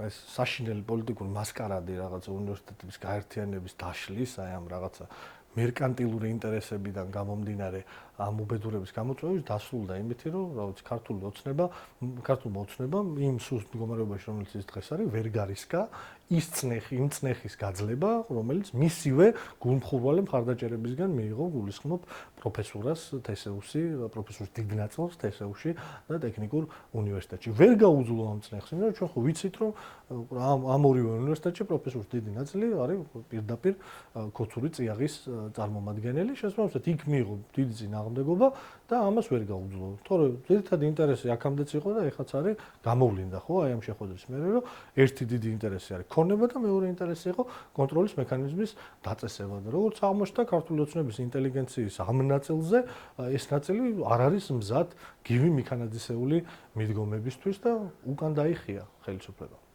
ეს საშინელი პოლიტიკური მასკარადი რაღაცა უნივერსიტეტების გაერთიანების დაშლის, აი ამ რაღაცა მერკანტილური ინტერესებიდან გამომდინარე ამ უბედურების გამოწვევის დასრულდა იმითი, რომ რაღაც ქართულმა ოცნებამ იმ სუსტ მდგომარეობაში, რომელიც ის დღეს არის, ვერ გარისკა იმ წნეხის გაძლება, რომელიც მისივე გულმხურვალე მხარდაჭერებისგან მიიღო გულისხმობ პროფესურას პროფესურის დიდ ნაწილს თესეუში და ტექნიკურ უნივერსიტეტში. ვერ გაუძლო ამ წნეხს, იმიტომ რომ ჩვენ ხო ვიცით, რომ ამ ორივე უნივერსიტეტში პროფესურის დიდი ნაწილი არის პირდაპირ ქოცური წიაღის წარმომადგენელი, შესაბამისად იქ მიიღო დიდი წინააღმდეგობა და ამას ვერ გაუძლო. თორე ძირითადი ინტერესი აქამდეც იყო და ეხაც არის გამოვლინდა ხო აი ამ შეხვედრის მერე, რომ ერთი დიდი ინტერესი არის ქონება და მეორე ინტერესი იყო კონტროლის მექანიზმის დაწესება და როგორც აღმოჩნდა ქართული ოცნების ინტელიგენციის ამ ნაწილზე ეს ნაწილი არ არის მზად გივი მიქანაძისეული მიდგომებისთვის და უკან დაიხია ხელისუფლება.